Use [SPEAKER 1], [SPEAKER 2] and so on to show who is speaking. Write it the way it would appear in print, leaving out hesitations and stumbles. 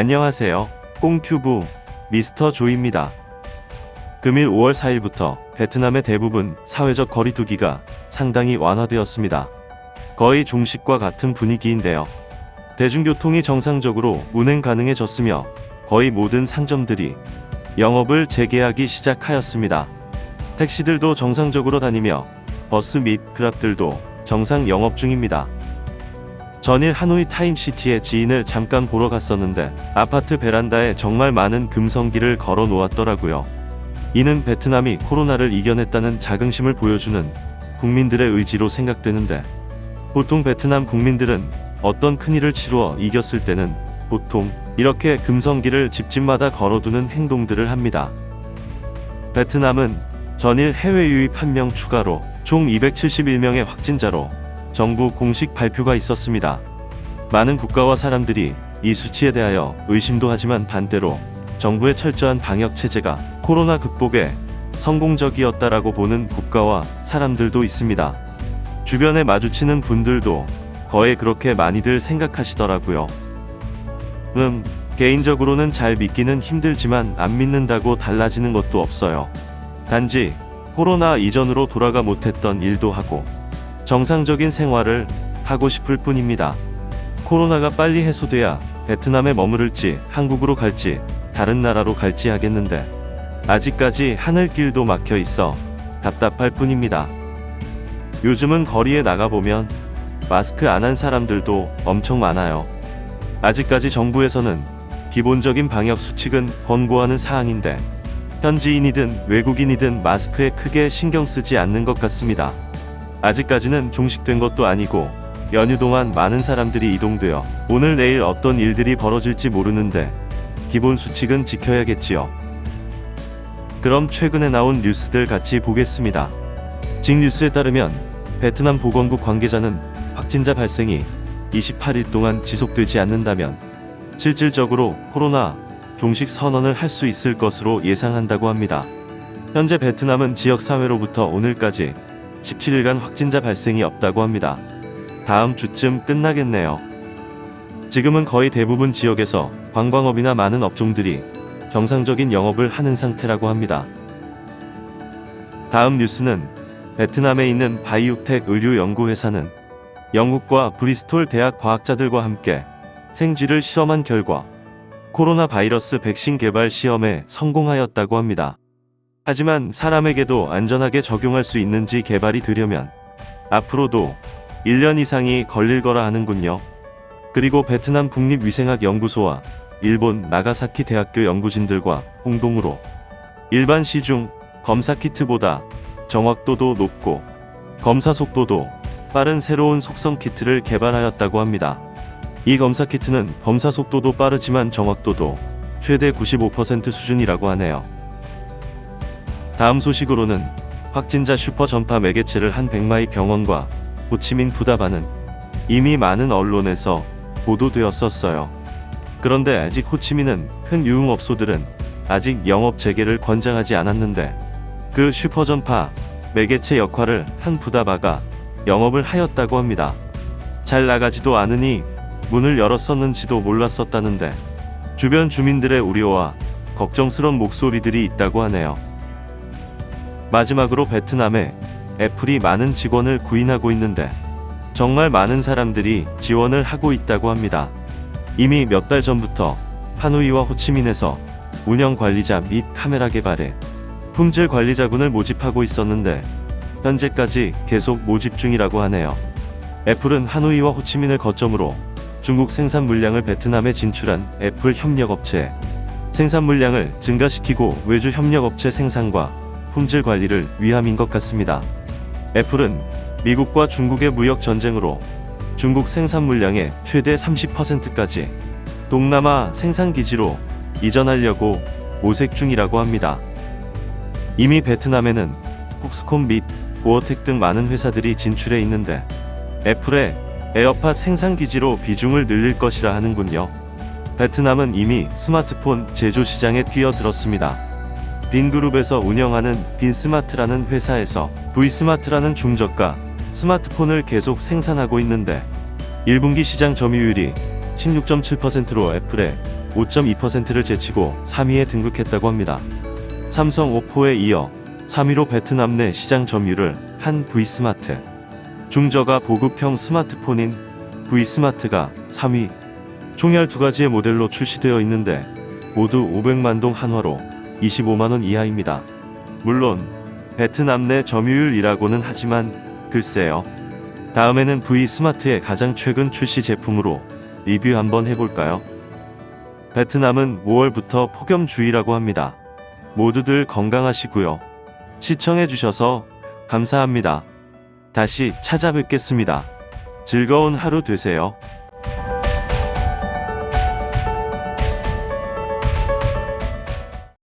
[SPEAKER 1] 안녕하세요. 꽁튜브 미스터 조입니다. 금일 5월 4일부터 베트남의 대부분 사회적 거리두기가 상당히 완화되었습니다. 거의 종식과 같은 분위기인데요. 대중교통이 정상적으로 운행 가능해졌으며 거의 모든 상점들이 영업을 재개하기 시작하였습니다. 택시들도 정상적으로 다니며 버스 및 그랍들도 정상 영업 중입니다. 전일 하노이 타임시티에 지인을 잠깐 보러 갔었는데 아파트 베란다에 정말 많은 금성기를 걸어 놓았더라고요. 이는 베트남이 코로나를 이겨냈다는 자긍심을 보여주는 국민들의 의지로 생각되는데, 보통 베트남 국민들은 어떤 큰일을 치루어 이겼을 때는 보통 이렇게 금성기를 집집마다 걸어두는 행동들을 합니다. 베트남은 전일 해외 유입 1명 추가로 총 271명의 확진자로 정부 공식 발표가 있었습니다. 많은 국가와 사람들이 이 수치에 대하여 의심도 하지만 반대로 정부의 철저한 방역 체제가 코로나 극복에 성공적이었다라고 보는 국가와 사람들도 있습니다. 주변에 마주치는 분들도 거의 그렇게 많이들 생각하시더라고요. 개인적으로는 잘 믿기는 힘들지만 안 믿는다고 달라지는 것도 없어요. 단지 코로나 이전으로 돌아가 못했던 일도 하고 정상적인 생활을 하고 싶을 뿐입니다. 코로나가 빨리 해소돼야 베트남에 머무를지 한국으로 갈지 다른 나라로 갈지 하겠는데 아직까지 하늘길도 막혀 있어 답답할 뿐입니다. 요즘은 거리에 나가보면 마스크 안 한 사람들도 엄청 많아요. 아직까지 정부에서는 기본적인 방역 수칙은 권고하는 사항인데 현지인이든 외국인이든 마스크에 크게 신경 쓰지 않는 것 같습니다. 아직까지는 종식된 것도 아니고 연휴 동안 많은 사람들이 이동되어 오늘 내일 어떤 일들이 벌어질지 모르는데 기본 수칙은 지켜야겠지요. 그럼 최근에 나온 뉴스들 같이 보겠습니다. 직뉴스에 따르면 베트남 보건국 관계자는 확진자 발생이 28일 동안 지속되지 않는다면 실질적으로 코로나 종식 선언을 할 수 있을 것으로 예상한다고 합니다. 현재 베트남은 지역사회로부터 오늘까지 17일간 확진자 발생이 없다고 합니다. 다음 주쯤 끝나겠네요. 지금은 거의 대부분 지역에서 관광업이나 많은 업종들이 정상적인 영업을 하는 상태라고 합니다. 다음 뉴스는 베트남에 있는 바이오텍 의료연구회사는 영국과 브리스톨 대학 과학자들과 함께 생쥐를 실험한 결과 코로나 바이러스 백신 개발 시험에 성공하였다고 합니다. 하지만 사람에게도 안전하게 적용할 수 있는지 개발이 되려면 앞으로도 1년 이상이 걸릴 거라 하는군요. 그리고 베트남 국립위생학연구소와 일본 나가사키 대학교 연구진들과 공동으로 일반 시중 검사 키트보다 정확도도 높고 검사 속도도 빠른 새로운 속성 키트를 개발하였다고 합니다. 이 검사 키트는 검사 속도도 빠르지만 정확도도 최대 95% 수준이라고 하네요. 다음 소식으로는 확진자 슈퍼 전파 매개체를 한 백마이 병원과 호치민 푸다바는 이미 많은 언론에서 보도되었었어요. 그런데 아직 호치민은 큰 유흥업소들은 아직 영업 재개를 권장하지 않았는데 그 슈퍼 전파 매개체 역할을 한 푸다바가 영업을 하였다고 합니다. 잘 나가지도 않으니 문을 열었었는지도 몰랐었다는데 주변 주민들의 우려와 걱정스러운 목소리들이 있다고 하네요. 마지막으로 베트남에 애플이 많은 직원을 구인하고 있는데 정말 많은 사람들이 지원을 하고 있다고 합니다. 이미 몇 달 전부터 하노이와 호치민에서 운영 관리자 및 카메라 개발에 품질 관리자군을 모집하고 있었는데 현재까지 계속 모집 중이라고 하네요. 애플은 하노이와 호치민을 거점으로 중국 생산 물량을 베트남에 진출한 애플 협력업체 생산 물량을 증가시키고 외주 협력업체 생산과 품질 관리를 위함인 것 같습니다. 애플은 미국과 중국의 무역 전쟁으로 중국 생산 물량의 최대 30%까지 동남아 생산 기지로 이전하려고 모색 중이라고 합니다. 이미 베트남에는 폭스콘 및 고어텍 등 많은 회사들이 진출해 있는데 애플의 에어팟 생산 기지로 비중을 늘릴 것이라 하는군요. 베트남은 이미 스마트폰 제조 시장에 뛰어들었습니다. 빈그룹에서 운영하는 빈스마트라는 회사에서 V스마트라는 중저가 스마트폰을 계속 생산하고 있는데 1분기 시장 점유율이 16.7%로 애플의 5.2%를 제치고 3위에 등극했다고 합니다. 삼성 오포에 이어 3위로 베트남 내 시장 점유율을 한 V스마트. 중저가 보급형 스마트폰인 V스마트가 3위. 총 12가지의 모델로 출시되어 있는데 모두 500만 동 한화로 25만원 이하입니다. 물론 베트남 내 점유율이라고는 하지만 글쎄요. 다음에는 V스마트의 가장 최근 출시 제품으로 리뷰 한번 해볼까요? 베트남은 5월부터 폭염주의라고 합니다. 모두들 건강하시고요. 시청해주셔서 감사합니다. 다시 찾아뵙겠습니다. 즐거운 하루 되세요.